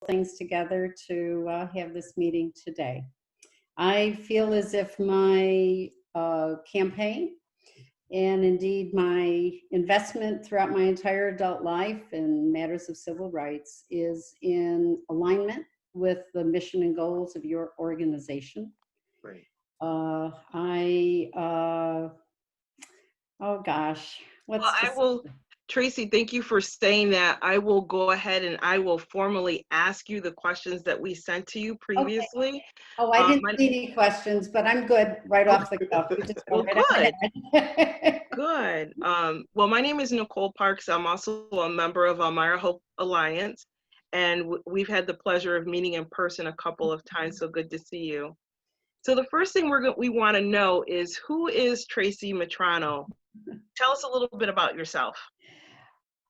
things together to have this meeting today. I feel as if my campaign and indeed my investment throughout my entire adult life in matters of civil rights is in alignment with the mission and goals of your organization. Great. Oh gosh, Well, what's I will, Tracy, thank you for saying that. I will go ahead and I will formally ask you the questions that we sent to you previously. Okay. Oh, I didn't see any questions, but I'm good right off the cuff. You just go Well, right ahead. Good. Well, my name is Nicole Parks. I'm also a member of Elmira Hope Alliance, and we've had the pleasure of meeting in person a couple of times, so good to see you. So the first thing we want to know is, who is Tracy Mitrano? Tell us a little bit about yourself.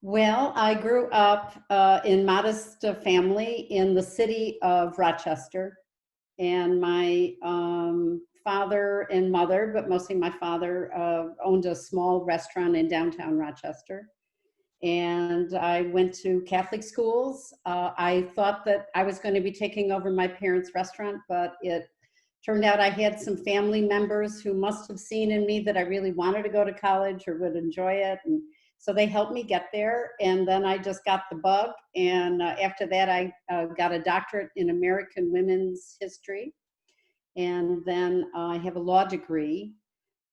Well, I grew up in modest family in the city of Rochester, and my father and mother, but mostly my father, owned a small restaurant in downtown Rochester. And I went to Catholic schools. I thought that I was going to be taking over my parents' restaurant, but it turned out I had some family members who must have seen in me that I really wanted to go to college or would enjoy it. And so they helped me get there. And then I just got the bug. And after that, I got a doctorate in American women's history. And then I have a law degree.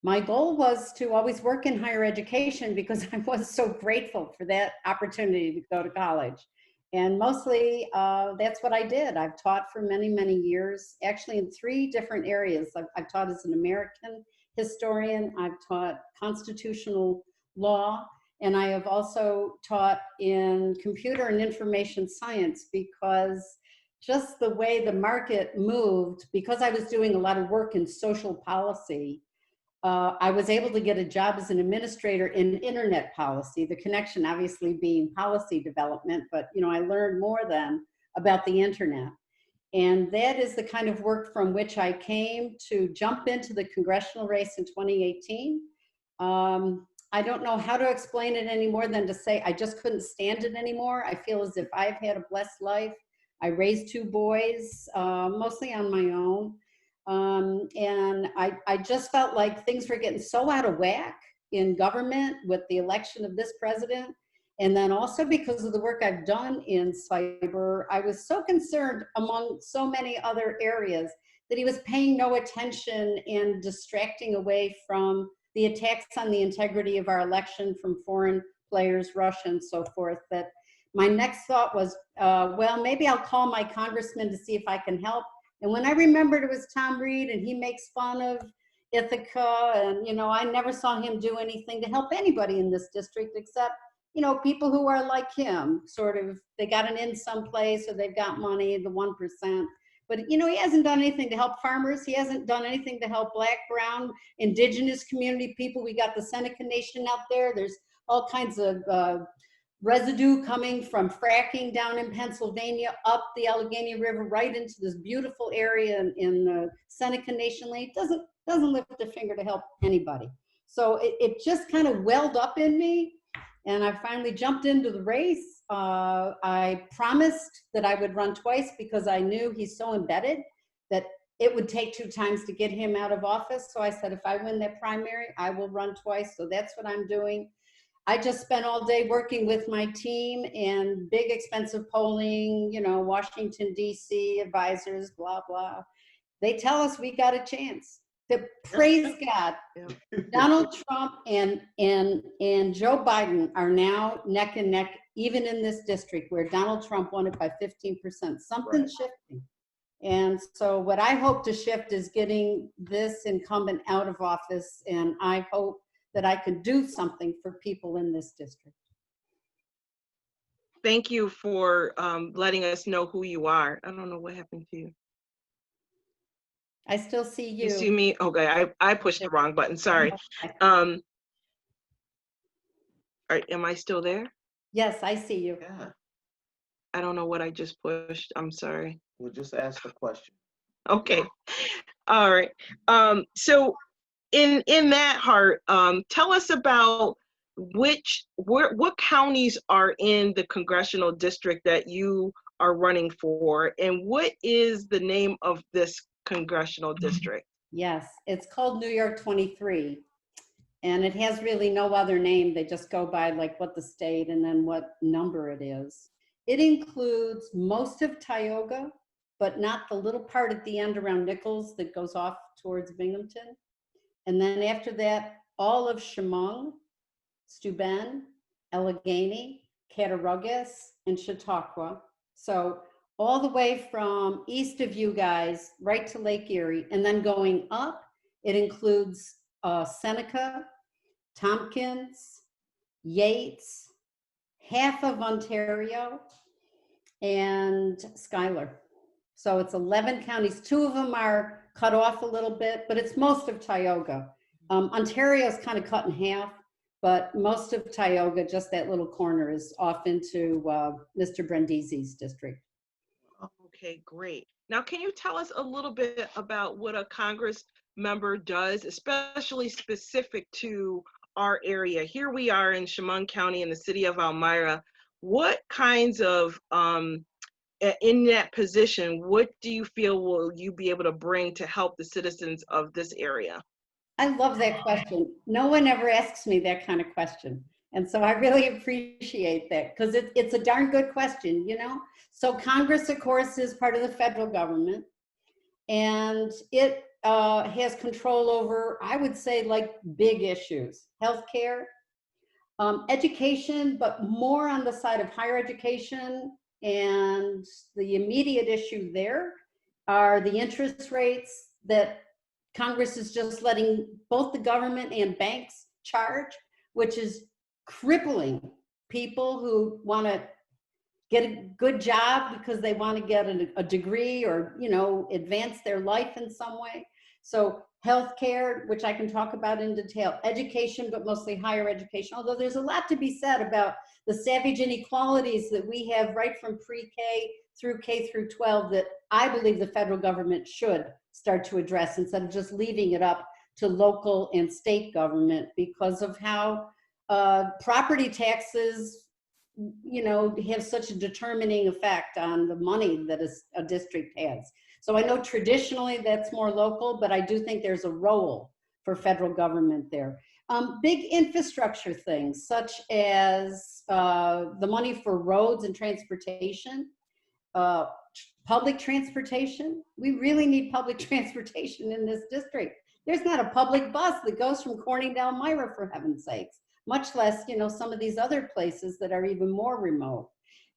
My goal was to always work in higher education because I was so grateful for that opportunity to go to college. And mostly that's what I did. I've taught for many, many years, actually in 3 different areas. I've taught as an American historian, I've taught constitutional law, and I have also taught in computer and information science, because just the way the market moved, because I was doing a lot of work in social policy, I was able to get a job as an administrator in internet policy, the connection obviously being policy development, but I learned more then about the internet. And that is the kind of work from which I came to jump into the congressional race in 2018. I don't know how to explain it any more than to say I just couldn't stand it anymore. I feel as if I've had a blessed life. I raised 2 boys, mostly on my own. And I just felt like things were getting so out of whack in government with the election of this president. And then also because of the work I've done in cyber, I was so concerned, among so many other areas, that he was paying no attention and distracting away from the attacks on the integrity of our election from foreign players, Russia and so forth, that my next thought was, well, maybe I'll call my congressman to see if I can help. And when I remembered it was Tom Reed and he makes fun of Ithaca, and I never saw him do anything to help anybody in this district except, people who are like him, sort of, they got an in someplace or they've got money, the 1%. But, he hasn't done anything to help farmers. He hasn't done anything to help Black, Brown, Indigenous community people. We got the Seneca Nation out there. There's all kinds of residue coming from fracking down in Pennsylvania, up the Allegheny River, right into this beautiful area in the Seneca Nation Lane. Doesn't lift a finger to help anybody. So it just kind of welled up in me, and I finally jumped into the race. I promised that I would run twice because I knew he's so embedded that it would take 2 times to get him out of office. So I said, if I win that primary, I will run twice. So that's what I'm doing. I just spent all day working with my team and big expensive polling, Washington, D.C. advisors, blah, blah. They tell us we got a chance. Praise God. Donald Trump and Joe Biden are now neck and neck, even in this district where Donald Trump won it by 15%. Something's shifting. And so what I hope to shift is getting this incumbent out of office, and I hope that I could do something for people in this district. Thank you for letting us know who you are. I don't know what happened to you. I still see you. You see me? Okay, I pushed the wrong button, sorry. Am I still there? Yes, I see you. Yeah. I don't know what I just pushed, I'm sorry. We'll just ask the question. Okay, all right. So in that heart, tell us about what counties are in the congressional district that you are running for, and what is the name of this congressional district? Yes, it's called New York 23. And it has really no other name. They just go by like what the state and then what number it is. It includes most of Tioga, but not the little part at the end around Nichols that goes off towards Binghamton. And then after that, all of Chemung, Steuben, Allegheny, Cattaraugus, and Chautauqua. So all the way from east of you guys right to Lake Erie, and then going up, it includes Seneca, Tompkins, Yates, half of Ontario, and Schuyler. So it's 11 counties. 2 of them are cut off a little bit, but it's most of Tioga. Ontario is kind of cut in half, but most of Tioga, just that little corner, is off into Mr. Brindisi's district. Okay, great. Now, can you tell us a little bit about what a Congress member does, especially specific to our area? Here we are in Chemung County in the city of Elmira. What kinds of, in that position, what do you feel will you be able to bring to help the citizens of this area? I love that question. No one ever asks me that kind of question. And so I really appreciate that because it's a darn good question, you know? So Congress, of course, is part of the federal government, and it has control over, I would say, like big issues: healthcare, education, but more on the side of higher education. And the immediate issue there are the interest rates that Congress is just letting both the government and banks charge, which is crippling people who want to get a good job because they want to get a degree or, you know, advance their life in some way. So healthcare, which I can talk about in detail, education, but mostly higher education, although there's a lot to be said about the savage inequalities that we have right from pre-K through K through 12 that I believe the federal government should start to address instead of just leaving it up to local and state government, because of how property taxes, you know, have such a determining effect on the money that a district has. So I know traditionally that's more local, but I do think there's a role for federal government there. Big infrastructure things such as the money for roads and transportation, public transportation. We really need public transportation in this district. There's not a public bus that goes from Corning to Elmira, for heaven's sakes, much less, you know, some of these other places that are even more remote.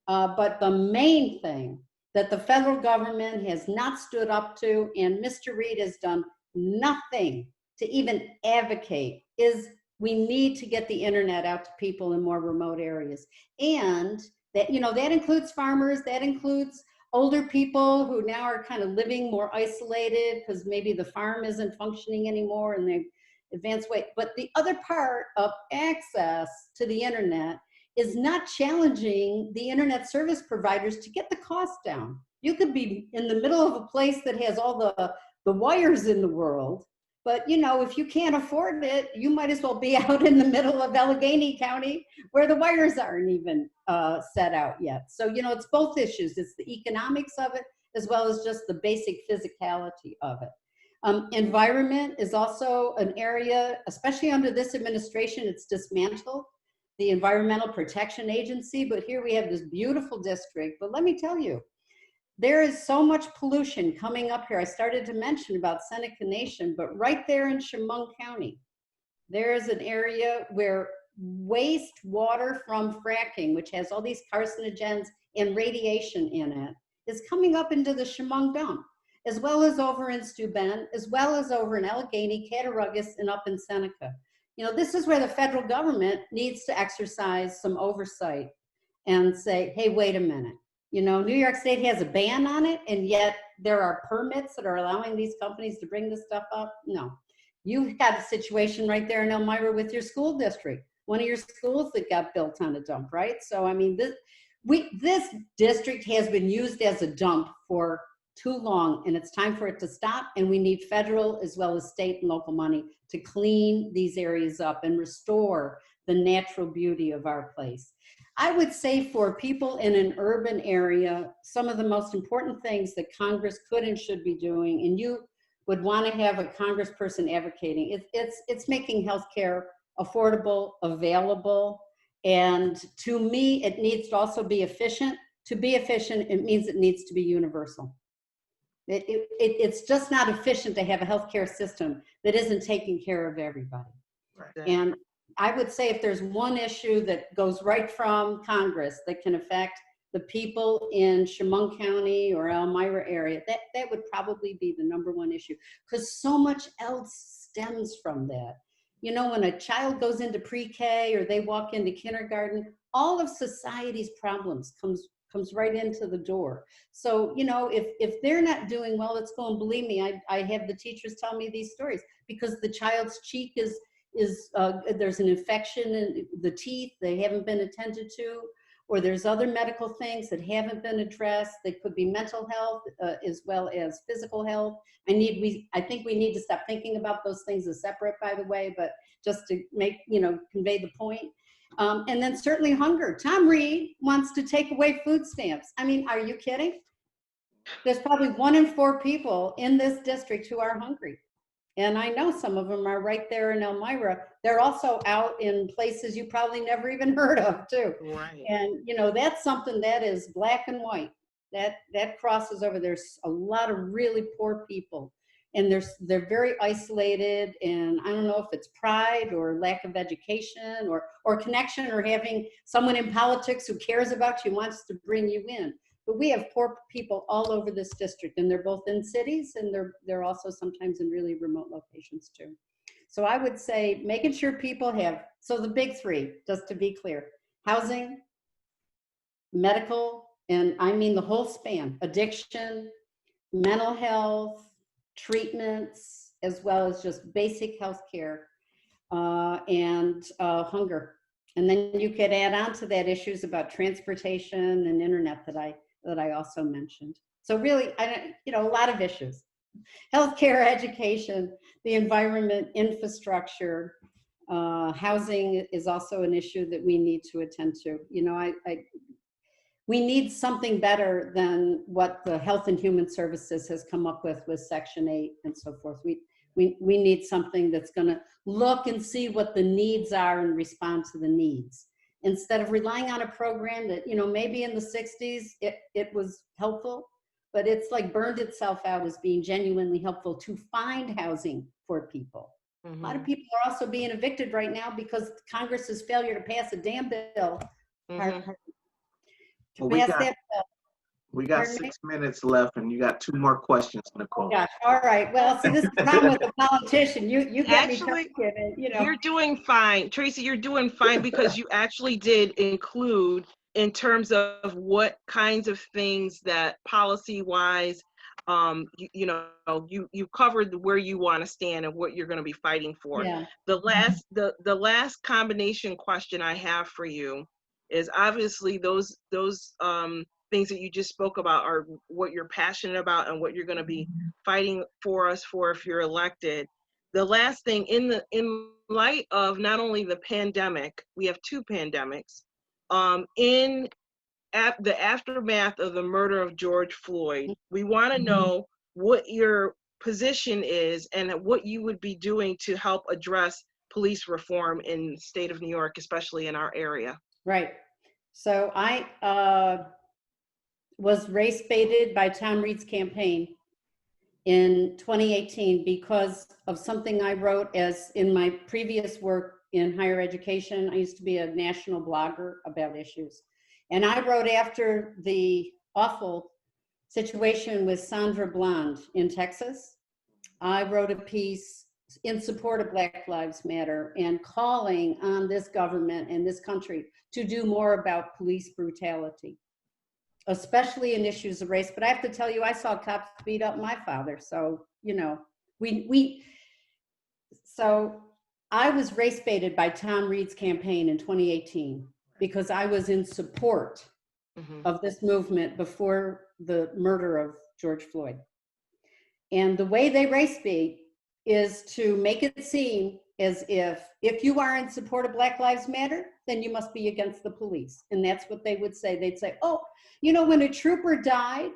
But the main thing that the federal government has not stood up to, and Mr. Reed has done nothing to even advocate, is we need to get the internet out to people in more remote areas. And that, you know, that includes farmers, that includes older people who now are kind of living more isolated because maybe the farm isn't functioning anymore and they advanced way. But the other part of access to the internet is not challenging the internet service providers to get the cost down. You could be in the middle of a place that has all the wires in the world, but you know, if you can't afford it, you might as well be out in the middle of Allegheny County where the wires aren't even set out yet. So, you know, it's both issues. It's the economics of it as well as just the basic physicality of it. Environment is also an area, especially under this administration, it's dismantled the Environmental Protection Agency, but here we have this beautiful district. But let me tell you, there is so much pollution coming up here. I started to mention about Seneca Nation, but right there in Chemung County, there is an area where wastewater from fracking, which has all these carcinogens and radiation in it, is coming up into the Chemung dump, as well as over in Steuben, as well as over in Allegheny, Cattaraugus, and up in Seneca. You know, this is where the federal government needs to exercise some oversight and say, hey, wait a minute. You know, New York State has a ban on it, and yet there are permits that are allowing these companies to bring this stuff up. No, you've got a situation right there in Elmira with your school district, one of your schools that got built on a dump, right? So, I mean, this district has been used as a dump for too long, and it's time for it to stop. And we need federal as well as state and local money to clean these areas up and restore the natural beauty of our place. I would say for people in an urban area, some of the most important things that Congress could and should be doing, and you would want to have a congressperson advocating, it's making healthcare affordable, available, and to me, it needs to also be efficient. To be efficient, it means it needs to be universal. It's just not efficient to have a healthcare system that isn't taking care of everybody. Right. And I would say if there's one issue that goes right from Congress that can affect the people in Chemung County or Elmira area, that would probably be the number one issue, because so much else stems from that. You know, when a child goes into pre-K or they walk into kindergarten, all of society's problems comes right into the door. So, you know, if they're not doing well at school, and believe me, I have the teachers tell me these stories, because the child's cheek is there's an infection in the teeth, they haven't been attended to, or there's other medical things that haven't been addressed. They could be mental health as well as physical health. I think we need to stop thinking about those things as separate, by the way, but just to make, convey the point. And then certainly hunger. Tom Reed wants to take away food stamps. I mean, are you kidding? There's probably 1 in 4 people in this district who are hungry. And I know some of them are right there in Elmira. They're also out in places you probably never even heard of too. Right. And that's something that is black and white. That crosses over. There's a lot of really poor people, and they're very isolated. And I don't know if it's pride or lack of education or connection, or having someone in politics who cares about you, wants to bring you in. But we have poor people all over this district, and they're both in cities, and they're also sometimes in really remote locations too. So I would say making sure people have, so the big 3, just to be clear: housing, medical, and I mean the whole span, addiction, mental health, treatments, as well as just basic health care, and hunger. And then you could add on to that issues about transportation and internet that I also mentioned. So really, a lot of issues: healthcare, education, the environment, infrastructure, housing is also an issue that we need to attend to. We need something better than what the Health and Human Services has come up with Section 8 and so forth. We need something that's going to look and see what the needs are and respond to the needs, instead of relying on a program that, maybe in the 60s it was helpful, but it's like burned itself out as being genuinely helpful to find housing for people. Mm-hmm. A lot of people are also being evicted right now because Congress's failure to pass a damn bill. Mm-hmm. We got 6 minutes left, and you got 2 more questions, Nicole. Oh gosh, all right. Well, see, this is the problem with a politician. You get actually, me talking, You're doing fine, Tracy. You're doing fine, because you actually did include, in terms of what kinds of things that policy-wise, you covered where you want to stand and what you're going to be fighting for. Yeah. The last combination question I have for you is, obviously those things that you just spoke about are what you're passionate about and what you're going to be fighting for us for if you're elected. The last thing, in light of not only the pandemic, we have 2 pandemics, in the aftermath of the murder of George Floyd, we want to know what your position is and what you would be doing to help address police reform in the state of New York, especially in our area. Right. So I was race baited by Tom Reed's campaign in 2018 because of something I wrote as in my previous work in higher education. I used to be a national blogger about issues. And I wrote after the awful situation with Sandra Bland in Texas. I wrote a piece in support of Black Lives Matter and calling on this government and this country to do more about police brutality, especially in issues of race. But I have to tell you, I saw cops beat up my father. So, so I was race baited by Tom Reed's campaign in 2018 because I was in support of this movement before the murder of George Floyd. And the way they race bait is to make it seem as if you are in support of Black Lives Matter, then you must be against the police. And that's what they would say. They'd say, oh, you know, when a trooper died,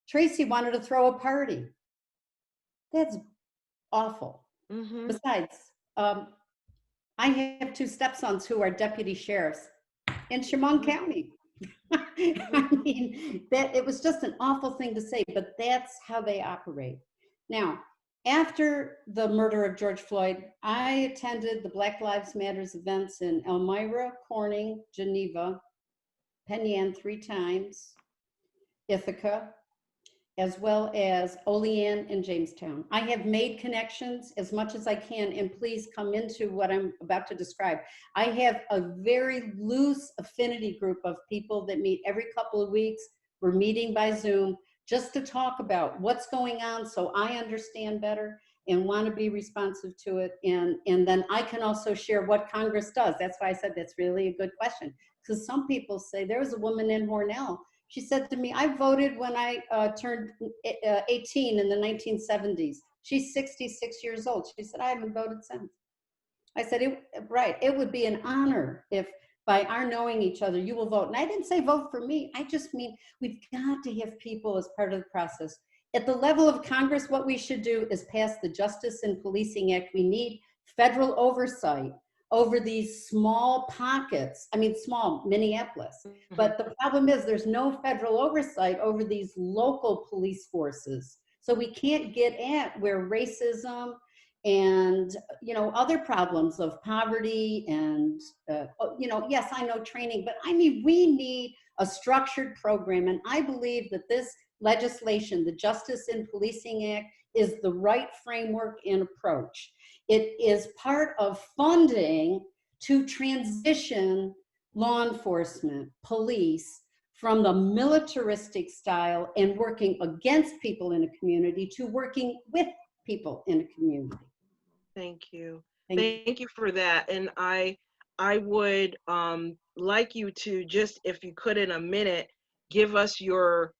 Tracy wanted to throw a party. That's awful. Mm-hmm. Besides, I have two stepsons who are deputy sheriffs in Chemung County. I mean, that it was just an awful thing to say, but that's how they operate. Now, after the murder of George Floyd, I attended the Black Lives Matters events in Elmira, Corning, Geneva, Penn Yan 3 times, Ithaca, as well as Olean and Jamestown. I have made connections as much as I can, and please come into what I'm about to describe. I have a very loose affinity group of people that meet every couple of weeks. We're meeting by Zoom just to talk about what's going on so I understand better and want to be responsive to it. And then I can also share what Congress does. That's why I said that's really a good question. Because some people say, there was a woman in Hornell. She said to me, I voted when I turned 18 in the 1970s. She's 66 years old. She said, I haven't voted since. I said, right, it would be an honor if by our knowing each other, you will vote. And I didn't say vote for me. I just mean we've got to have people as part of the process. At the level of Congress, what we should do is pass the Justice and Policing Act. We need federal oversight over these small pockets. I mean, small, Minneapolis. Mm-hmm. But the problem is there's no federal oversight over these local police forces. So we can't get at where racism and, you know, other problems of poverty and, you know, yes, I know training, but I mean, we need a structured program. And I believe that this legislation, the Justice and Policing Act, is the right framework and approach. It is part of funding to transition law enforcement, police, from the militaristic style and working against people in a community to working with people in a community. Thank you. Thank you for that. And I would like you to just, if you could in a minute, give us your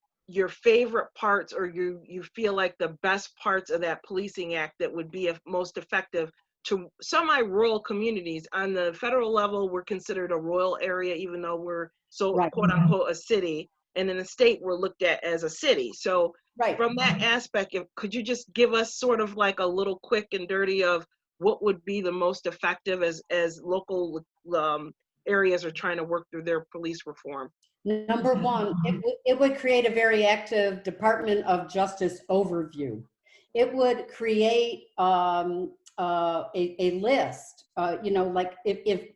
favorite parts, or you feel like the best parts of that Policing Act that would be most effective to semi-rural communities. On the federal level, we're considered a rural area, even though we're Right. quote unquote a city. And in the state, we're looked at as a city. So Right. From that aspect, could you just give us sort of like a little quick and dirty of what would be the most effective as local areas are trying to work through their police reform? Number one, it would create a very active Department of Justice overview. It would create a list, you know, like if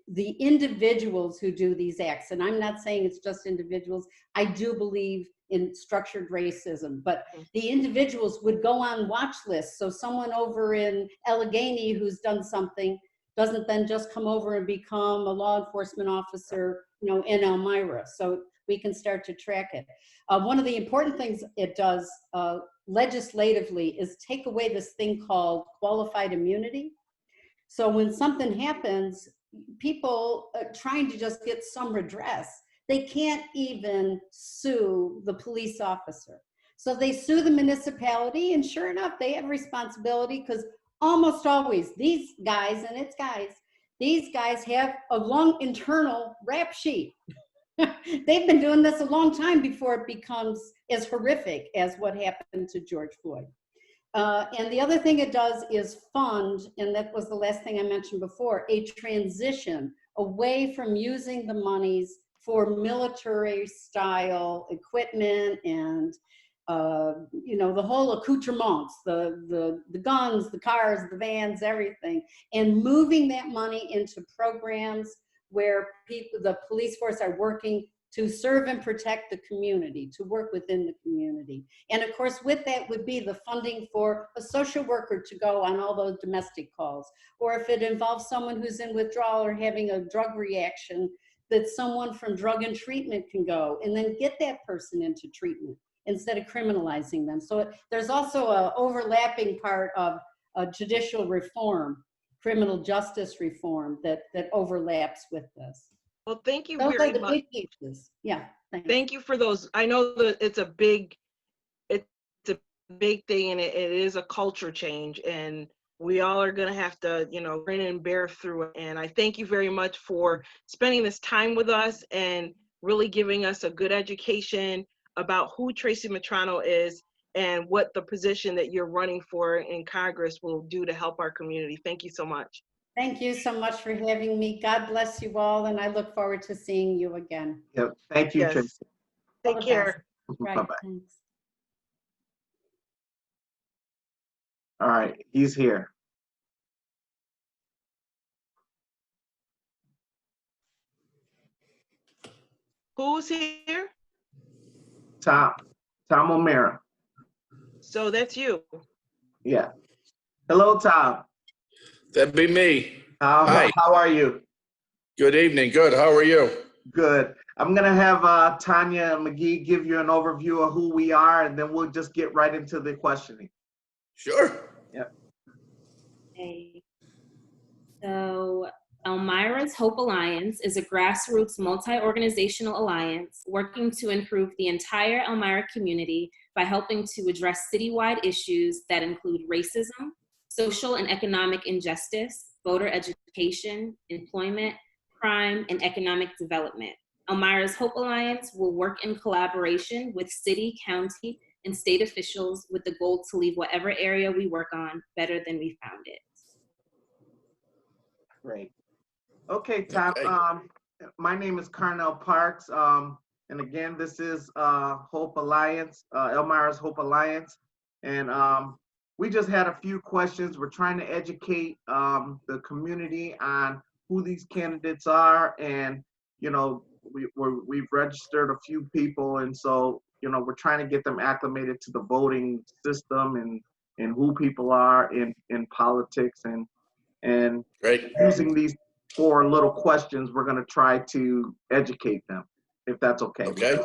the individuals who do these acts, and I'm not saying it's just individuals, I do believe in structured racism, but the individuals would go on watch lists. So someone over in Allegheny who's done something doesn't then just come over and become a law enforcement officer, you know, in Elmira. So we can start to track it. One of the important things it does legislatively is take away this thing called qualified immunity. So when something happens, people trying to just get some redress, they can't even sue the police officer. So they sue the municipality, and sure enough, they have responsibility, because almost always these guys, and it's guys, these guys have a long internal rap sheet. They've been doing this a long time before it becomes as horrific as what happened to George Floyd. And the other thing it does is fund, and that was the last thing I mentioned before, a transition away from using the monies for military style equipment and you know, the whole accoutrements, the guns, the cars, the vans, everything, and moving that money into programs where people, the police force, are working to serve and protect the community, to work within the community. And of course, with that would be the funding for a social worker to go on all those domestic calls. Or if it involves someone who's in withdrawal or having a drug reaction, that someone from drug and treatment can go and then get that person into treatment instead of criminalizing them. So there's also an overlapping part of judicial reform, criminal justice reform that overlaps with this. Well, thank you Those very are the much. big pieces. Yeah. Thanks. Thank you for those. I know that it's a big thing, and it is a culture change. And we all are going to have to, you know, grin and bear through it. And I thank you very much for spending this time with us and really giving us a good education about who Tracy Mitrano is and what the position that you're running for in Congress will do to help our community. Thank you so much. Thank you so much for having me. God bless you all, and I look forward to seeing you again. Yep. Thank you, Yes. Tracy. Take All the care. best. Right, Bye-bye. thanks. All right, he's here. Who's here? Tom O'Mara. So that's you. Yeah. Hello, Tom. That'd be me. Hi. How are you? Good evening. Good. How are you? Good. I'm gonna have Tanya McGee give you an overview of who we are, and then we'll just get right into the questioning. Sure. Yep. Okay. So Elmira's Hope Alliance is a grassroots multi-organizational alliance working to improve the entire Elmira community by helping to address citywide issues that include racism, social and economic injustice, voter education, employment, crime, and economic development. Elmira's Hope Alliance will work in collaboration with city, county, and state officials with the goal to leave whatever area we work on better than we found it. Great. Okay, Tom. Okay. My name is Carnell Parks. And again, this is Hope Alliance, Elmira's Hope Alliance. And we just had a few questions. We're trying to educate the community on who these candidates are. And, you know, we've registered a few people. And so, you know, we're trying to get them acclimated to the voting system and who people are in politics. And Great. using these 4 little questions, we're going to try to educate them, if that's okay. Okay.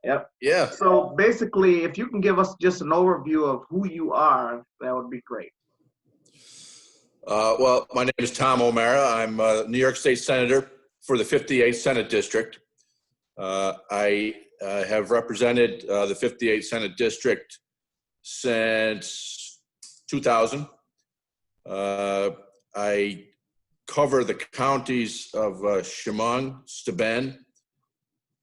Yep. Yeah. So basically, if you can give us just an overview of who you are, that would be great. Well, my name is Tom O'Mara. I'm a New York State Senator for the 58th Senate District. I have represented the 58th Senate District since 2000. I cover the counties of Chemung, Steuben,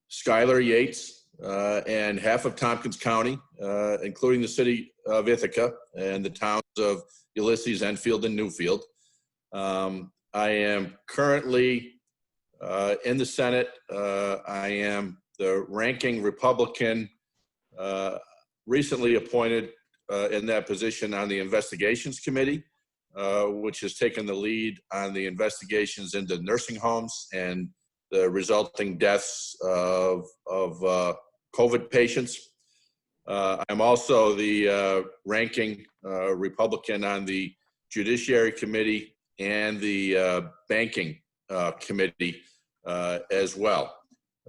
Schuyler, Yates, and half of Tompkins County, including the city of Ithaca and the towns of Ulysses, Enfield, and Newfield. I am currently in the Senate. I am the ranking Republican, recently appointed in that position on the Investigations Committee, which has taken the lead on the investigations into nursing homes and the resulting deaths of COVID patients. I'm also the ranking Republican on the Judiciary Committee and the Banking Committee as well.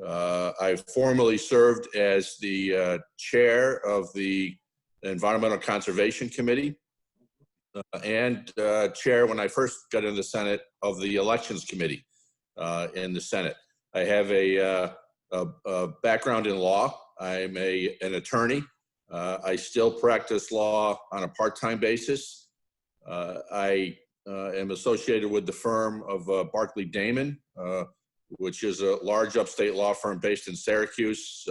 I've formerly served as the chair of the Environmental Conservation Committee and chair, when I first got into the Senate, of the Elections Committee in the Senate. I have a background in law. I'm an attorney. I still practice law on a part-time basis. I am associated with the firm of Barclay Damon, which is a large upstate law firm based in Syracuse,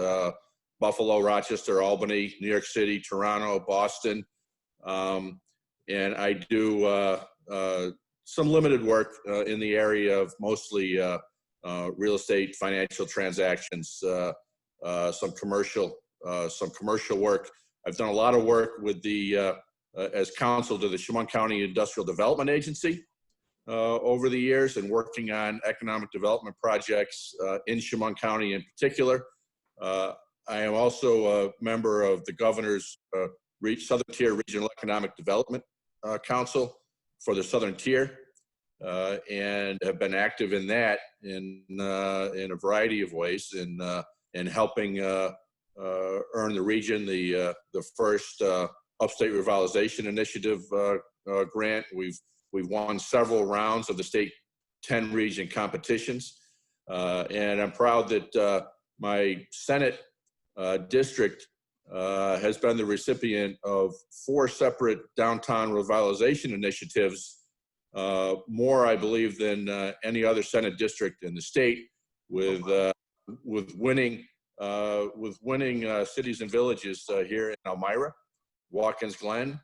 Buffalo, Rochester, Albany, New York City, Toronto, Boston. And I do some limited work in the area of mostly real estate, financial transactions, some commercial work. I've done a lot of work with the as counsel to the Chemung County Industrial Development Agency over the years, and working on economic development projects in Chemung County in particular. I am also a member of the governor's Southern Tier Regional Economic Development Council for the Southern Tier, and have been active in that in a variety of ways in helping earn the region the first Upstate Revitalization Initiative grant. We've won several rounds of the state 10 region competitions, and I'm proud that my Senate district has been the recipient of 4 separate downtown revitalization initiatives, more, I believe, than any other Senate district in the state, with winning cities and villages here in Elmira, Watkins Glen,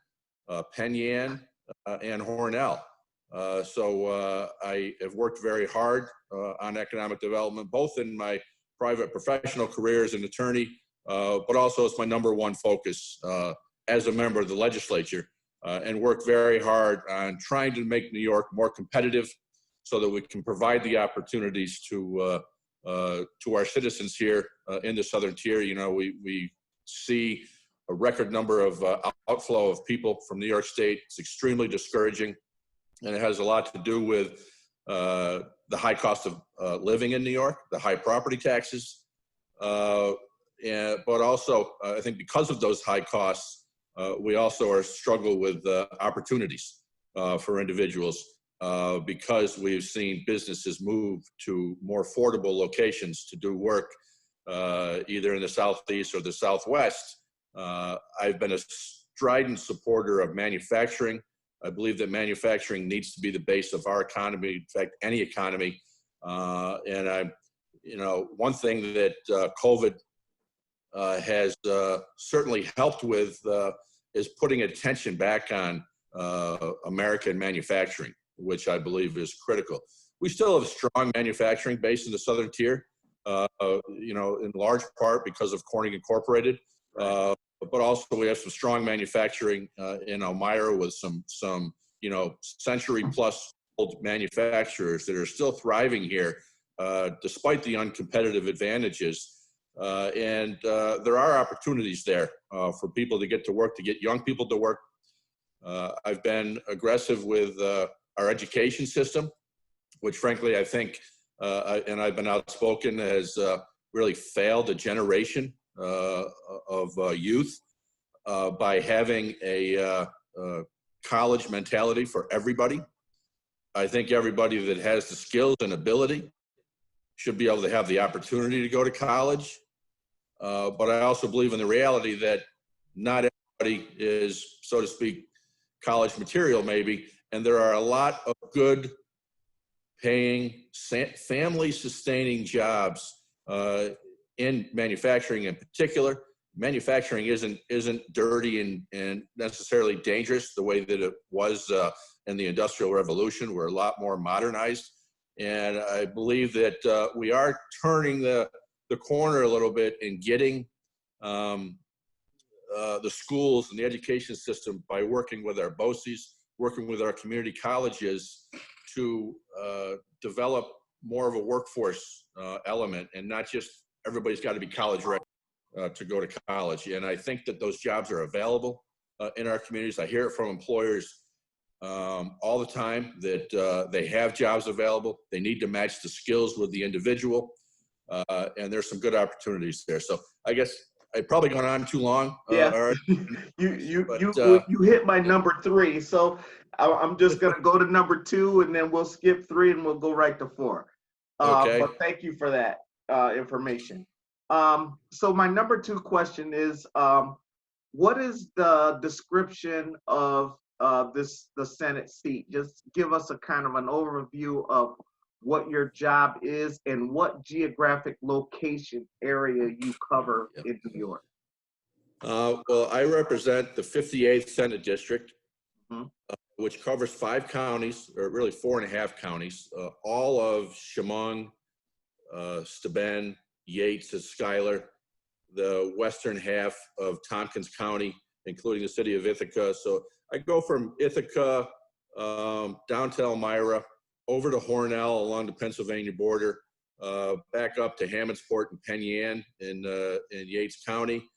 Penn Yan, and Hornell. So I have worked very hard on economic development, both in my private professional career as an attorney, but also it's my #1 focus as a member of the legislature, and work very hard on trying to make New York more competitive so that we can provide the opportunities to our citizens here in the Southern Tier. You know, we see a record number of outflow of people from New York State. It's extremely discouraging, and it has a lot to do with the high cost of living in New York, the high property taxes, but also I think because of those high costs, we also struggle with opportunities for individuals because we've seen businesses move to more affordable locations to do work, either in the Southeast or the Southwest. I've been a strident supporter of manufacturing. I believe that manufacturing needs to be the base of our economy, in fact, any economy. And one thing that COVID has certainly helped with is putting attention back on American manufacturing, which I believe is critical. We still have a strong manufacturing base in the Southern Tier, in large part because of Corning Incorporated. But also we have some strong manufacturing in Elmira with some century-plus old manufacturers that are still thriving here despite the uncompetitive advantages. And there are opportunities there for people to get to work, to get young people to work. I've been aggressive with our education system, which frankly I think, and I've been outspoken, has really failed a generation of youth by having a college mentality for everybody. I think everybody that has the skills and ability should be able to have the opportunity to go to college. But I also believe in the reality that not everybody is, so to speak, college material maybe, and there are a lot of good paying, family sustaining jobs in manufacturing in particular. Manufacturing isn't dirty and necessarily dangerous the way that it was in the Industrial Revolution. We're a lot more modernized. And I believe that we are turning the corner a little bit in getting the schools and the education system by working with our BOCES, working with our community colleges to develop more of a workforce element, and not just everybody's got to be college ready to go to college. And I think that those jobs are available in our communities. I hear it from employers all the time that they have jobs available. They need to match the skills with the individual. And there's some good opportunities there. So I guess I've probably gone on too long. Yeah, you hit my #3. So I'm just gonna go to #2, and then we'll skip 3 and we'll go right to 4. Okay. But thank you for that information. So my #2 question is, what is the description of the Senate seat? Just give us a kind of an overview of what your job is and what geographic location area you cover in New York. Well, I represent the 58th Senate District, which covers 5 counties, or really 4.5 counties, all of Chemung, Steuben, Yates, and Schuyler, the western half of Tompkins County, including the city of Ithaca. So I go from Ithaca down to Elmira, over to Hornell along the Pennsylvania border, back up to Hammondsport and Penn Yan in Yates County,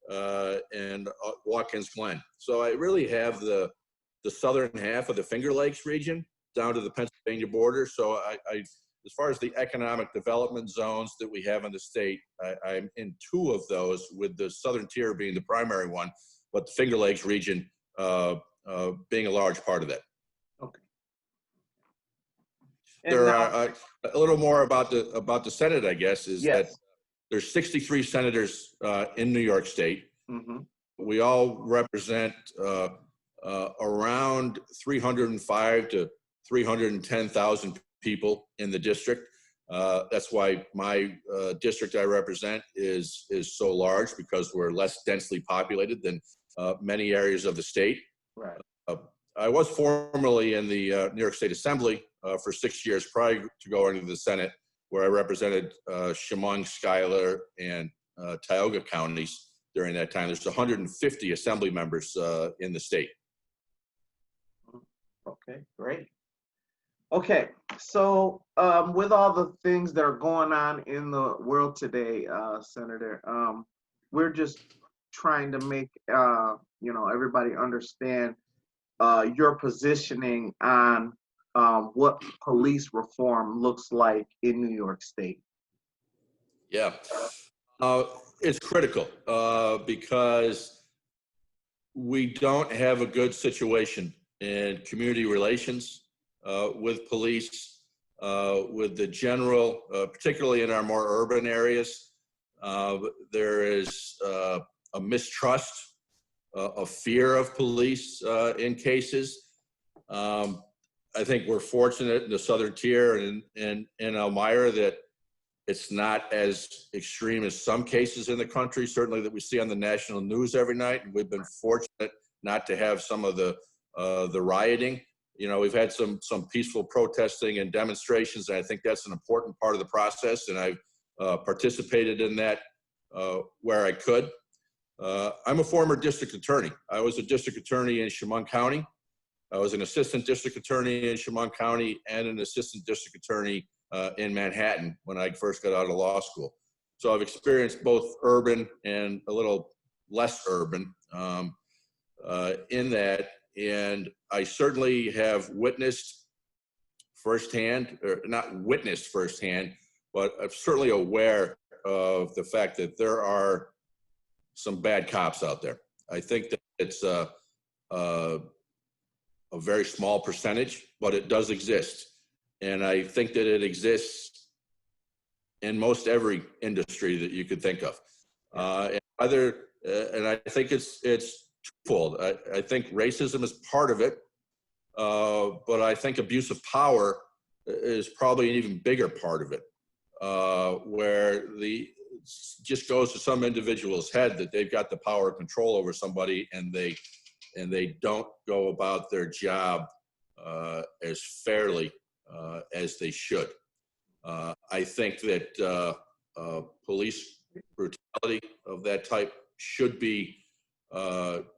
and Watkins Glen. So I really have the southern half of the Finger Lakes region down to the Pennsylvania border. So I as far as the economic development zones that we have in the state, I'm in 2 of those, with the Southern Tier being the primary one, but the Finger Lakes region being a large part of that. Okay. There are a little more about the Senate, I guess, is that there's 63 senators in New York State. Mm-hmm. We all represent around 305 to 310,000 people in the district. That's why my district I represent is so large, because we're less densely populated than many areas of the state. Right. I was formerly in the New York State Assembly for 6 years prior to going to the Senate, where I represented Chemung, Schuyler, and Tioga counties during that time. There's 150 assembly members in the state. Okay, great. Okay, so with all the things that are going on in the world today, Senator, we're just trying to make everybody understand your positioning on what police reform looks like in New York State. Yeah, it's critical because we don't have a good situation in community relations with police, with the general, particularly in our more urban areas. There is a mistrust, a fear of police in cases. I think we're fortunate in the Southern Tier and in Elmira that it's not as extreme as some cases in the country, certainly that we see on the national news every night. And we've been fortunate not to have some of the rioting. You know, we've had some peaceful protesting and demonstrations, and I think that's an important part of the process. And I've participated in that where I could. I'm a former district attorney. I was a district attorney in Chemung County. I was an assistant district attorney in Chemung County and an assistant district attorney in Manhattan when I first got out of law school. So I've experienced both urban and a little less urban in that. And I certainly have witnessed firsthand, or not witnessed firsthand, but I'm certainly aware of the fact that there are some bad cops out there. I think that it's a very small percentage, but it does exist. And I think that it exists in most every industry that you could think of. And I think it's twofold. I think racism is part of it, but I think abuse of power is probably an even bigger part of it, where just goes to some individual's head that they've got the power of control over somebody, and they don't go about their job as fairly as they should. I think that police brutality of that type should be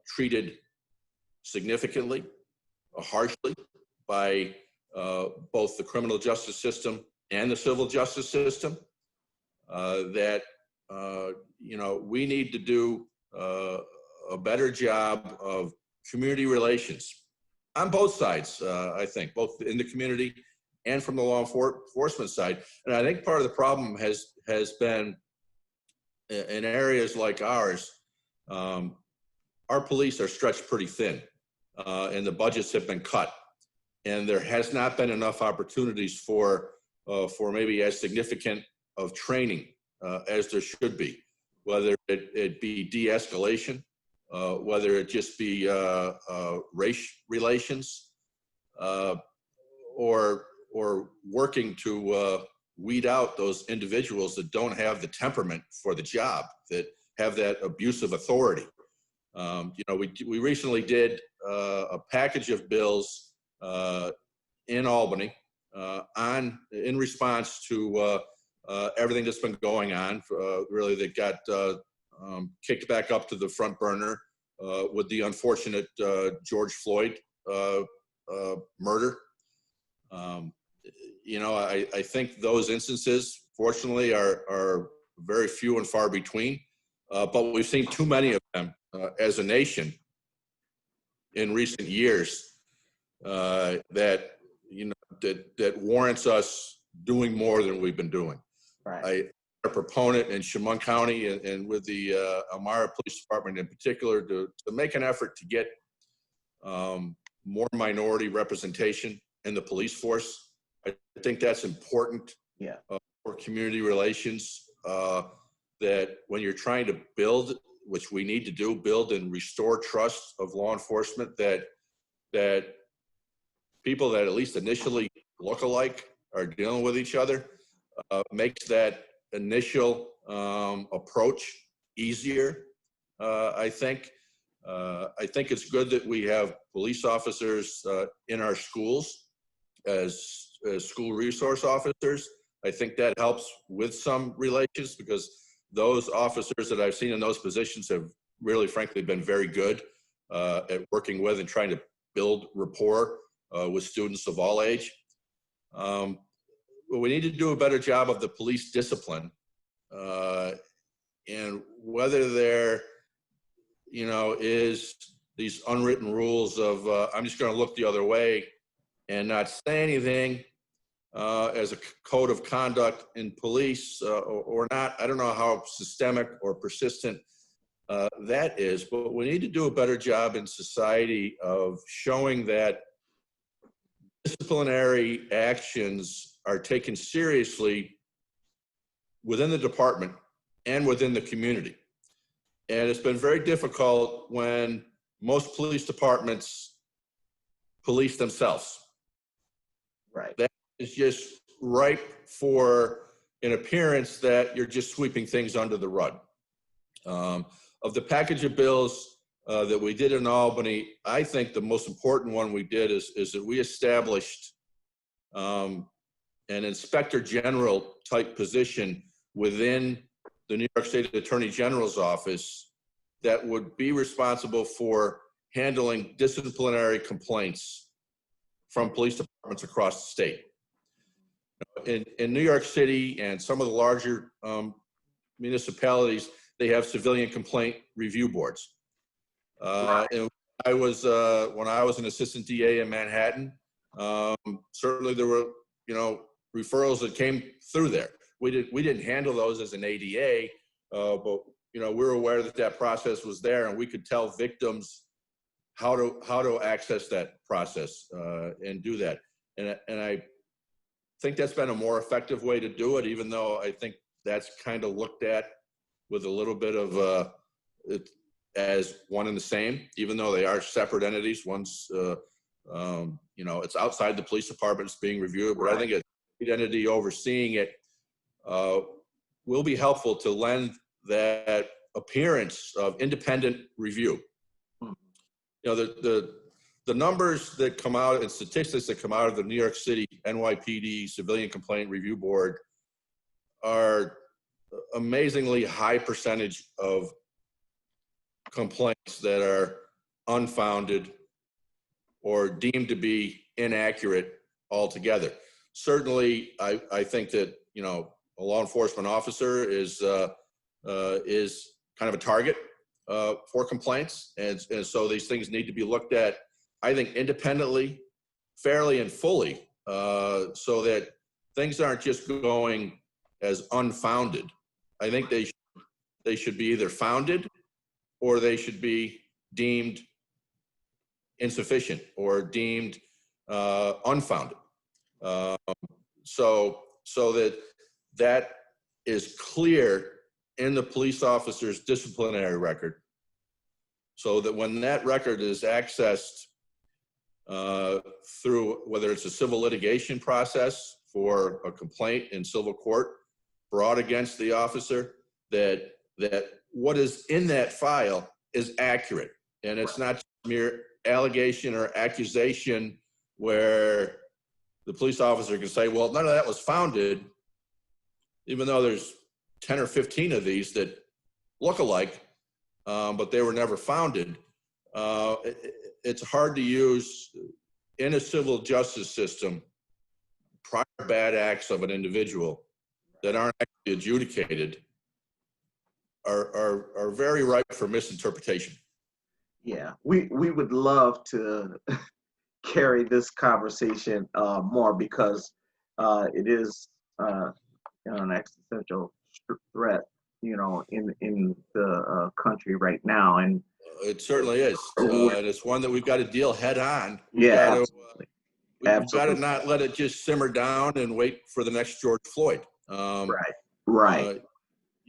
treated significantly, harshly by both the criminal justice system and the civil justice system. We need to do a better job of community relations on both sides, I think, both in the community and from the law enforcement side. And I think part of the problem has been in areas like ours, our police are stretched pretty thin, and the budgets have been cut. And there has not been enough opportunities for maybe as significant of training as there should be, whether it be de-escalation, whether it just be race relations, or working to weed out those individuals that don't have the temperament for the job, that have that abusive authority. We recently did a package of bills in Albany in response to everything that's been going on, really that got kicked back up to the front burner with the unfortunate George Floyd murder. I think those instances, fortunately, are very few and far between, but we've seen too many of them as a nation in recent years that warrants us doing more than we've been doing. Right. I'm a proponent in Chemung County and with the Elmira Police Department in particular to make an effort to get more minority representation in the police force. I think that's important for community relations, that when you're trying to build which we need to do, build and restore trust of law enforcement, that people that at least initially look alike are dealing with each other, makes that initial approach easier. I think it's good that we have police officers in our schools as school resource officers. I think that helps with some relations, because those officers that I've seen in those positions have really, frankly, been very good at working with and trying to build rapport with students of all age. But we need to do a better job of the police discipline, and whether there, is these unwritten rules of I'm just going to look the other way and not say anything as a code of conduct in police or not. I don't know how systemic or persistent that is, but we need to do a better job in society of showing that disciplinary actions are taken seriously within the department and within the community. And it's been very difficult when most police departments police themselves. Right. That is just ripe for an appearance that you're just sweeping things under the rug. Of the package of bills that we did in Albany, I think the most important one we did is that we established an inspector general type position within the New York State Attorney General's office that would be responsible for handling disciplinary complaints from police departments across the state. In New York City and some of the larger municipalities, they have civilian complaint review boards. And when I was an assistant DA in Manhattan, certainly there were, referrals that came through there. We didn't handle those as an ADA, but we were aware that process was there, and we could tell victims how to access that process and do that. And I think that's been a more effective way to do it, even though I think that's kind of looked at with a little bit of it as one and the same, even though they are separate entities. One's it's outside the police department, it's being reviewed, but right. I think an entity overseeing it will be helpful to lend that appearance of independent review. The numbers that come out and statistics that come out of the New York City NYPD Civilian Complaint Review Board are amazingly high percentage of complaints that are unfounded or deemed to be inaccurate altogether. Certainly, I think that a law enforcement officer is kind of a target for complaints, and so these things need to be looked at, I think, independently, fairly, and fully, so that things aren't just going as unfounded. I think they should be either founded or they should be deemed insufficient or deemed unfounded. So that is clear in the police officer's disciplinary record, so that when that record is accessed through, whether it's a civil litigation process for a complaint in civil court brought against the officer, that what is in that file is accurate, and it's not mere allegation or accusation where the police officer can say, well, none of that was founded, even though there's 10 or 15 of these that look alike, but they were never founded. It's hard to use in a civil justice system prior bad acts of an individual that aren't actually adjudicated are very ripe for misinterpretation. Yeah, we would love to carry this conversation more, because it is an existential threat, in the country right now, and it certainly is, and it's one that we've got to deal head on. We've got to not let it just simmer down and wait for the next George Floyd. Right.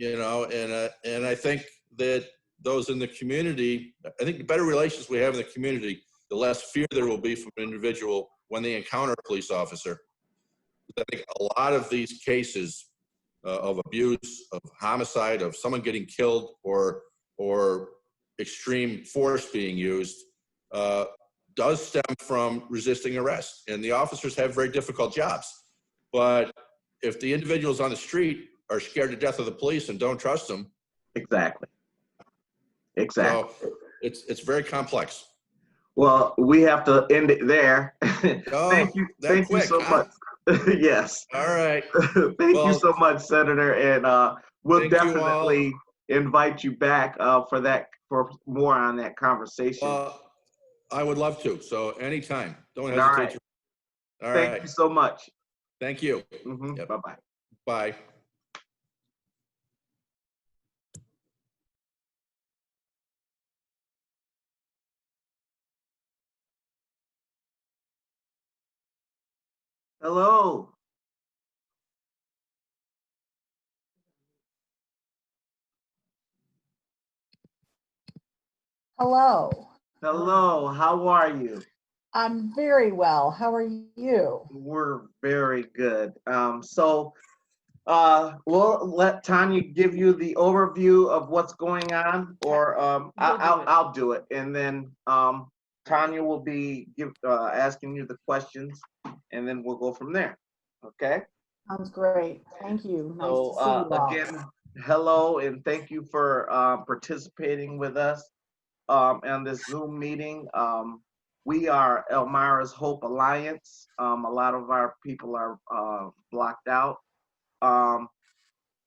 And I think that those in the community, I think the better relations we have in the community, the less fear there will be from an individual when they encounter a police officer. I think a lot of these cases of abuse, of homicide, of someone getting killed, or extreme force being used does stem from resisting arrest. And the officers have very difficult jobs. But if the individuals on the street are scared to death of the police and don't trust them. Exactly. So it's very complex. Well, we have to end it there. Oh, Thank you so much. Yes. All right. Thank you so much, Senator, and we'll definitely invite you back for more on that conversation. I would love to. So anytime. Don't hesitate. All right. Thank you so much. Thank you. Yep. Bye-bye. Bye. Hello. Hello. Hello. How are you? I'm very well. How are you? We're very good. We'll let Tanya give you the overview of what's going on, or I'll do it, and then Tanya will be asking you the questions, and then we'll go from there. Okay? Sounds great. Thank you. Nice to see you all. Again, hello, and thank you for participating with us on this Zoom meeting. We are Elmira's Hope Alliance. A lot of our people are blocked out.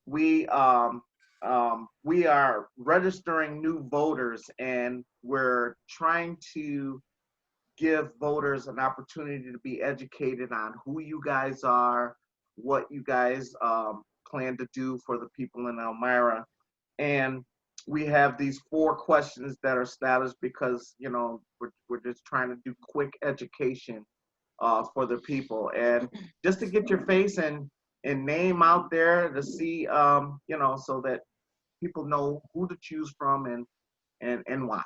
We are registering new voters, and we're trying to give voters an opportunity to be educated on who you guys are, what you guys plan to do for the people in Elmira. And we have these 4 questions that are established because, you know, we're just trying to do quick education for the people, and just to get your face and name out there to see, you know, so that people know who to choose from and why.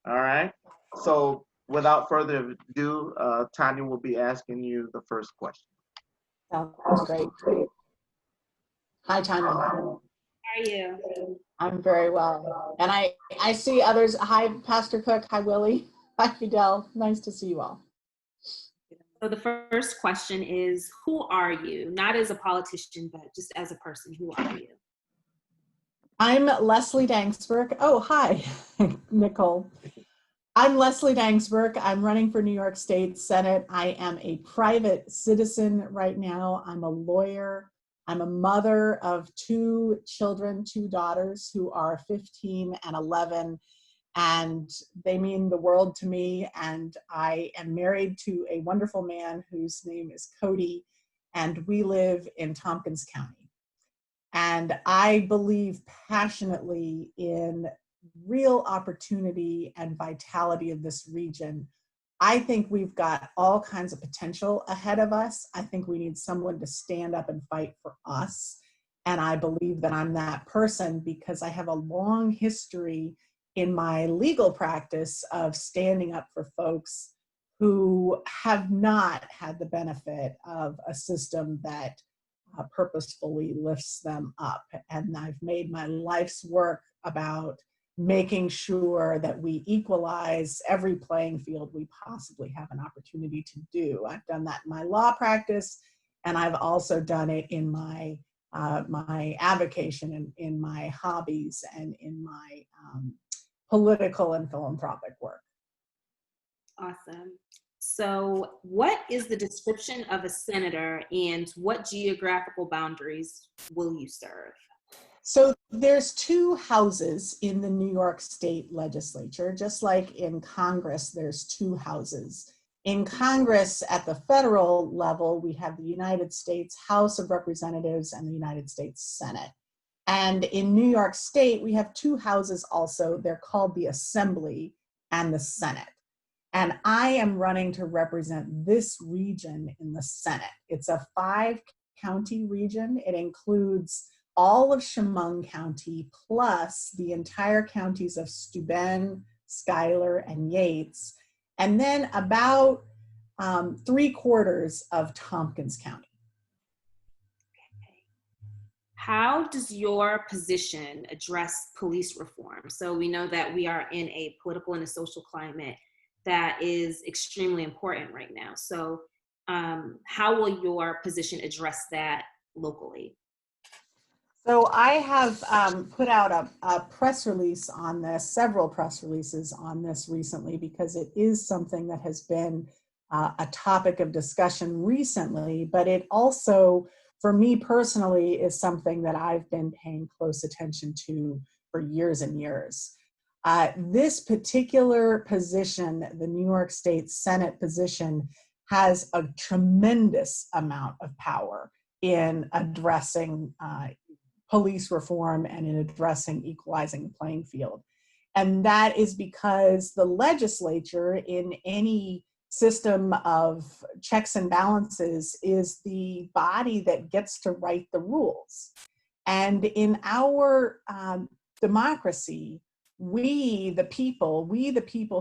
All right. So without further ado, Tanya will be asking you the first question. Sounds great. Hi, Tanya. How are you? I'm very well. And I see others. Hi, Pastor Cook. Hi, Willie. Hi, Fidel. Nice to see you all. So the first question is, who are you? Not as a politician, but just as a person, who are you? I'm Leslie Danks Burke. Oh, hi, Nicole. I'm Leslie Danks Burke. I'm running for New York State Senate. I am a private citizen right now. I'm a lawyer. I'm a mother of 2 children, 2 daughters who are 15 and 11, and they mean the world to me. And I am married to a wonderful man whose name is Cody, and we live in Tompkins County. And I believe passionately in real opportunity and vitality of this region. I think we've got all kinds of potential ahead of us. I think we need someone to stand up and fight for us. And I believe that I'm that person because I have a long history in my legal practice of standing up for folks who have not had the benefit of a system that purposefully lifts them up. And I've made my life's work about making sure that we equalize every playing field we possibly have an opportunity to do. I've done that in my law practice, and I've also done it in my my avocation and in my hobbies and in my political and philanthropic work. Awesome. So what is the description of a senator, and what geographical boundaries will you serve? So there's 2 houses in the New York State legislature, just like in Congress, there's 2 houses. In Congress, at the federal level, we have the United States House of Representatives and the United States Senate. And in New York State, we have 2 houses also. They're called the Assembly and the Senate. And I am running to represent this region in the Senate. It's a 5-county region. It includes all of Chemung County plus the entire counties of Steuben, Schuyler, and Yates, and then about 3/4 of Tompkins County. How does your position address police reform? So we know that we are in a political and a social climate that is extremely important right now. So how will your position address that locally? So I have put out a press release on this, several press releases on this recently, because it is something that has been a topic of discussion recently, but it also, for me personally, is something that I've been paying close attention to for years and years. This particular position, the New York State Senate position, has a tremendous amount of power in addressing police reform and in addressing equalizing the playing field. And that is because the legislature in any system of checks and balances is the body that gets to write the rules. And in our democracy, we the people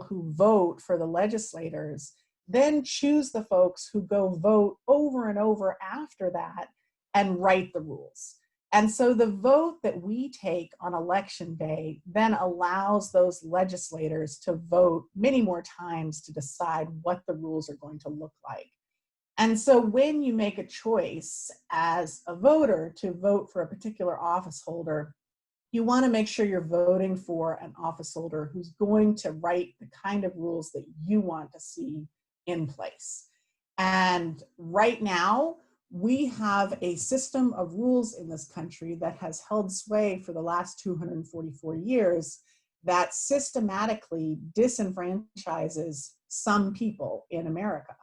who vote for the legislators then choose the folks who go vote over and over after that and write the rules. And so the vote that we take on election day then allows those legislators to vote many more times to decide what the rules are going to look like. And so when you make a choice as a voter to vote for a particular office holder, you want to make sure you're voting for an office holder who's going to write the kind of rules that you want to see in place. And right now, we have a system of rules in this country that has held sway for the last 244 years that systematically disenfranchises some people in America.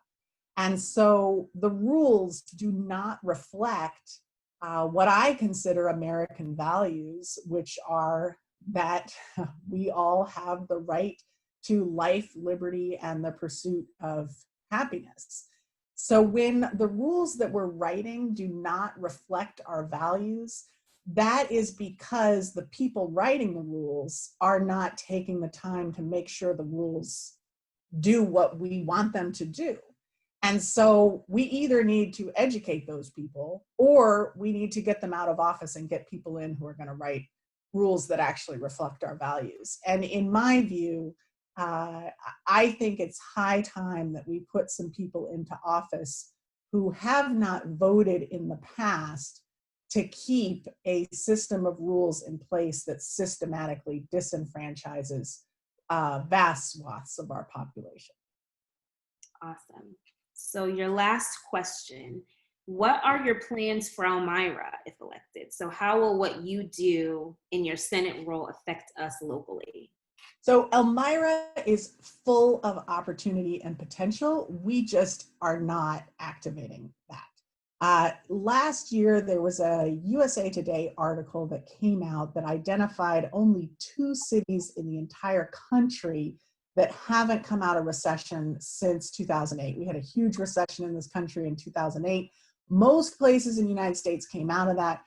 And so the rules do not reflect what I consider American values, which are that we all have the right to life, liberty, and the pursuit of happiness. So when the rules that we're writing do not reflect our values, that is because the people writing the rules are not taking the time to make sure the rules do what we want them to do. And so we either need to educate those people, or we need to get them out of office and get people in who are going to write rules that actually reflect our values. And in my view, I think it's high time that we put some people into office who have not voted in the past to keep a system of rules in place that systematically disenfranchises vast swaths of our population. Awesome. So your last question, what are your plans for Elmira if elected? So how will what you do in your Senate role affect us locally? So Elmira is full of opportunity and potential. We just are not activating that. Last year, there was a USA Today article that came out that identified only 2 cities in the entire country that haven't come out of recession since 2008. We had a huge recession in this country in 2008. Most places in the United States came out of that.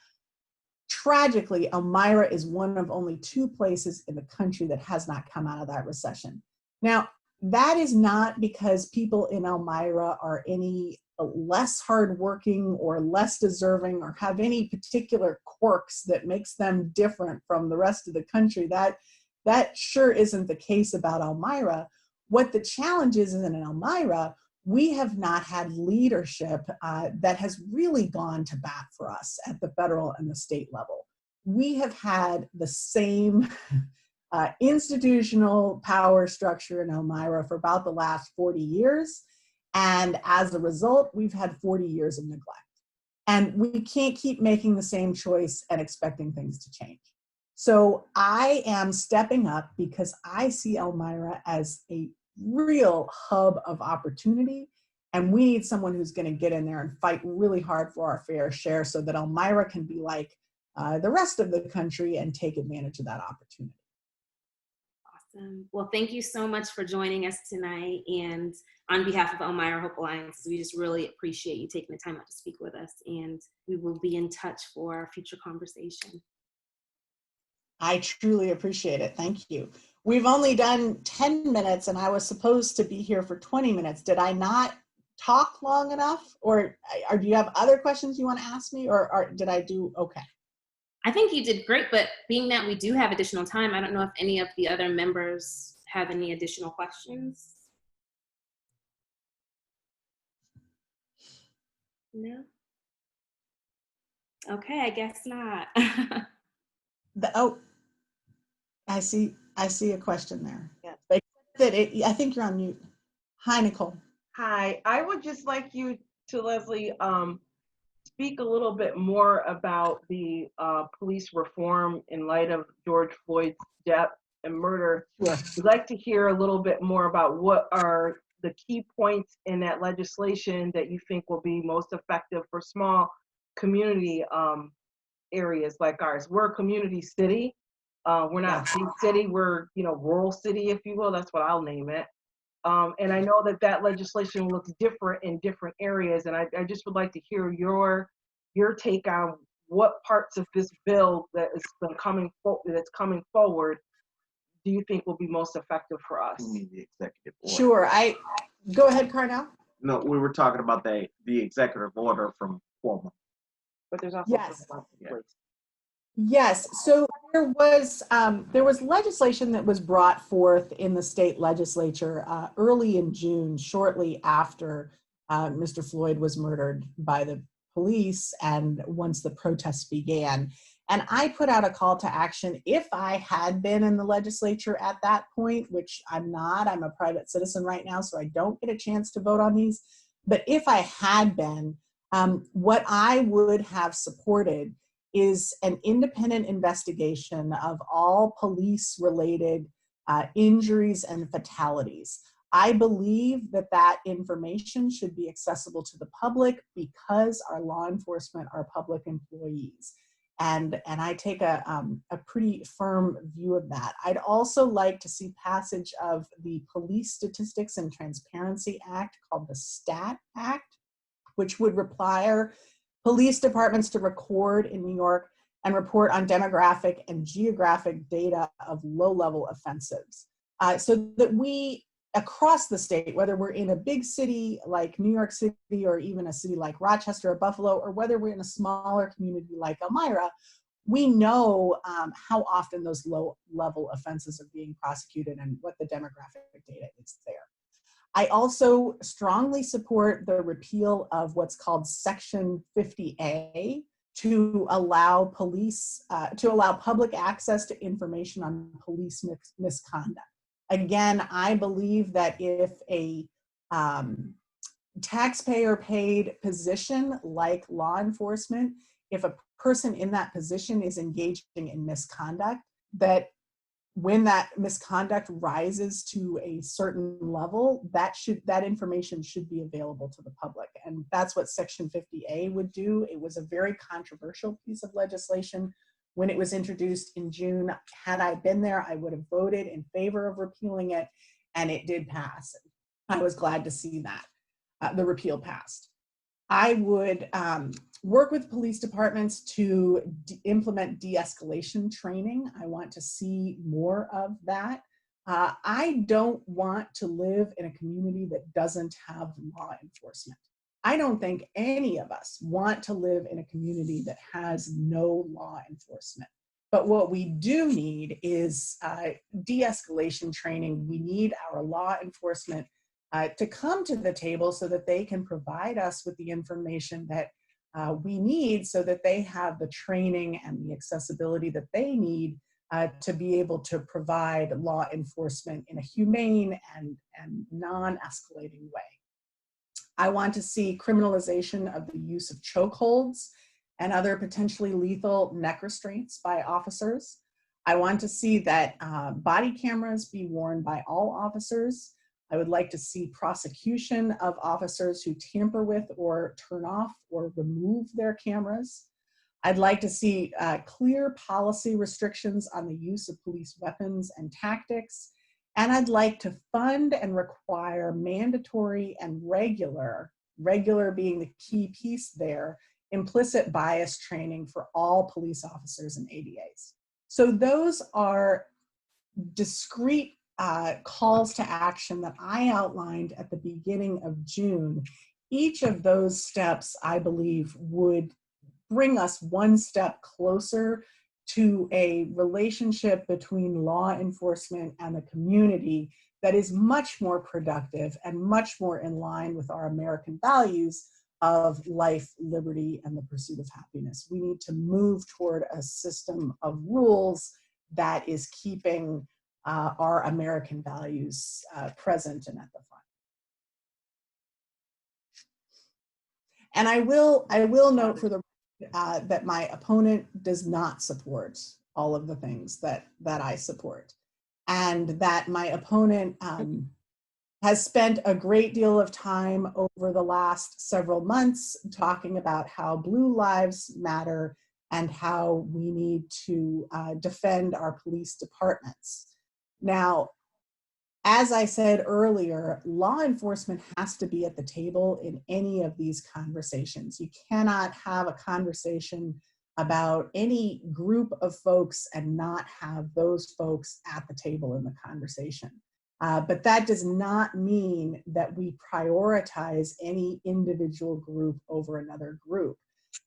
Tragically, Elmira is one of only 2 places in the country that has not come out of that recession. Now, that is not because people in Elmira are any less hardworking or less deserving or have any particular quirks that makes them different from the rest of the country. That sure isn't the case about Elmira. What the challenge is in Elmira, we have not had leadership that has really gone to bat for us at the federal and the state level. We have had the same institutional power structure in Elmira for about the last 40 years. And as a result, we've had 40 years of neglect. And we can't keep making the same choice and expecting things to change. So I am stepping up because I see Elmira as a real hub of opportunity, and we need someone who's going to get in there and fight really hard for our fair share so that Elmira can be like the rest of the country and take advantage of that opportunity. Awesome. Well, thank you so much for joining us tonight. And on behalf of Elmira Hope Alliance, we just really appreciate you taking the time out to speak with us. And we will be in touch for our future conversation. I truly appreciate it. Thank you. We've only done 10 minutes and I was supposed to be here for 20 minutes. Did I not talk long enough? Or do you have other questions you want to ask me, or did I do okay? I think you did great, but being that we do have additional time, I don't know if any of the other members have any additional questions. No? Okay, I guess not. I see a question there. Yes. But I think you're on mute. Hi, Nicole. Hi, I would just like you to, Leslie, speak a little bit more about the police reform in light of George Floyd's death and murder. Sure. We'd like to hear a little bit more about what are the key points in that legislation that you think will be most effective for small community areas like ours. We're a community city. We're not a big city, we're, rural city, if you will. That's what I'll name it. And I know that legislation looks different in different areas, and I just would like to hear your take on what parts of this bill that's coming forward do you think will be most effective for us? You mean the executive order? Sure. Go ahead, Carnell. No, we were talking about the executive order from Cuomo. But there's also Yes. Yeah. Yes, so there was legislation that was brought forth in the state legislature early in June, shortly after Mr. Floyd was murdered by the police and once the protests began. And I put out a call to action. If I had been in the legislature at that point, which I'm not, I'm a private citizen right now, so I don't get a chance to vote on these. But if I had been, what I would have supported is an independent investigation of all police-related injuries and fatalities. I believe that information should be accessible to the public because our law enforcement are public employees. And I take a pretty firm view of that. I'd also like to see passage of the Police Statistics and Transparency Act, called the STAT Act, which would require police departments to record in New York and report on demographic and geographic data of low-level offensives. So that we, across the state, whether we're in a big city like New York City or even a city like Rochester or Buffalo, or whether we're in a smaller community like Elmira, we know how often those low-level offenses are being prosecuted and what the demographic data is there. I also strongly support the repeal of what's called Section 50A to allow public access to information on police misconduct. Again, I believe that if a taxpayer-paid position like law enforcement, if a person in that position is engaging in misconduct, that when that misconduct rises to a certain level, that information should be available to the public. And that's what Section 50A would do. It was a very controversial piece of legislation when it was introduced in June. Had I been there, I would have voted in favor of repealing it, and it did pass. I was glad to see that the repeal passed. I would work with police departments to implement de-escalation training. I want to see more of that. I don't want to live in a community that doesn't have law enforcement. I don't think any of us want to live in a community that has no law enforcement. But what we do need is de-escalation training. We need our law enforcement to come to the table so that they can provide us with the information that we need, so that they have the training and the accessibility that they need to be able to provide law enforcement in a humane and non-escalating way. I want to see criminalization of the use of chokeholds and other potentially lethal neck restraints by officers. I want to see that body cameras be worn by all officers. I would like to see prosecution of officers who tamper with or turn off or remove their cameras. I'd like to see clear policy restrictions on the use of police weapons and tactics. And I'd like to fund and require mandatory and regular being the key piece there, implicit bias training for all police officers and ADAs. So those are discrete calls to action that I outlined at the beginning of June. Each of those steps, I believe, would bring us one step closer to a relationship between law enforcement and the community that is much more productive and much more in line with our American values of life, liberty, and the pursuit of happiness. We need to move toward a system of rules that is keeping our American values present and at the front. And I will note for the that my opponent does not support all of the things that I support, and that my opponent has spent a great deal of time over the last several months talking about how Blue Lives Matter and how we need to defend our police departments. Now, as I said earlier, law enforcement has to be at the table in any of these conversations. You cannot have a conversation about any group of folks and not have those folks at the table in the conversation. But that does not mean that we prioritize any individual group over another group.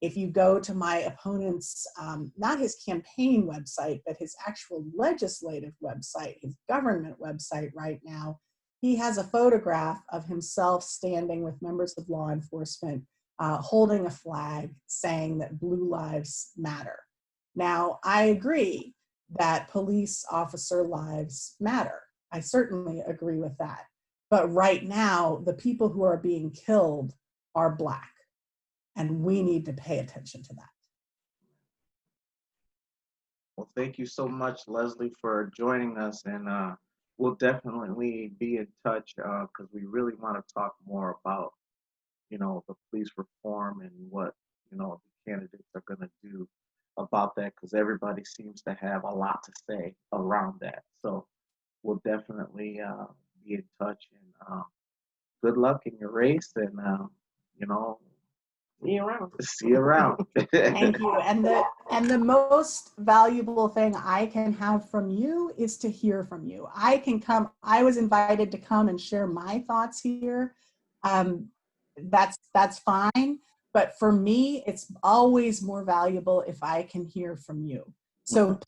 If you go to my opponent's, not his campaign website, but his actual legislative website, his government website right now, he has a photograph of himself standing with members of law enforcement holding a flag saying that Blue Lives Matter. Now, I agree that police officer lives matter. I certainly agree with that. But right now, the people who are being killed are Black. And we need to pay attention to that. Well, thank you so much, Leslie, for joining us. And we'll definitely be in touch because we really want to talk more about, you know, the police reform and what, you know, the candidates are going to do about that, because everybody seems to have a lot to say around that. So we'll definitely be in touch, and good luck in your race, and, you know, See you around. see you around. Thank you. And the most valuable thing I can have from you is to hear from you. I was invited to come and share my thoughts here. That's fine. But for me, it's always more valuable if I can hear from you. So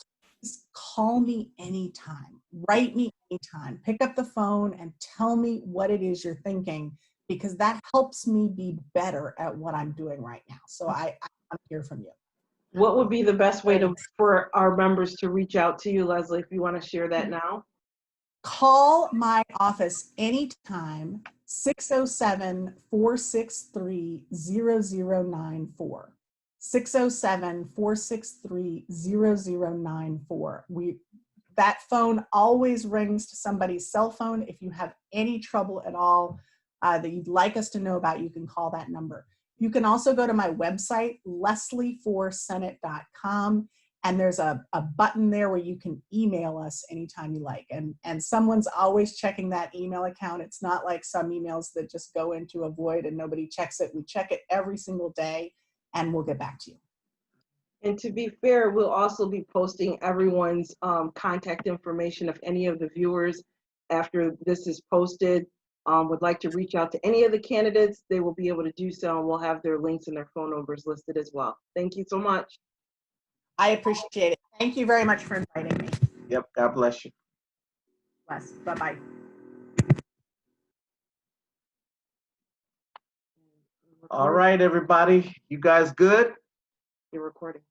please call me anytime, write me anytime, pick up the phone and tell me what it is you're thinking, because that helps me be better at what I'm doing right now. So I want to hear from you. What would be the best way for our members to reach out to you, Leslie, if you want to share that now? Call my office anytime, 607-463-0094. 607-463-0094. That phone always rings to somebody's cell phone. If you have any trouble at all that you'd like us to know about, you can call that number. You can also go to my website, leslieforsenate.com, and there's a button there where you can email us anytime you like. And someone's always checking that email account. It's not like some emails that just go into a void and nobody checks it. We check it every single day, and we'll get back to you. And to be fair, we'll also be posting everyone's contact information. If any of the viewers, after this is posted, would like to reach out to any of the candidates, they will be able to do so, and we'll have their links and their phone numbers listed as well. Thank you so much. I appreciate it. Thank you very much for inviting me. Yep, God bless you. Bless. Bye-bye. All right, everybody. You guys good? You're recording.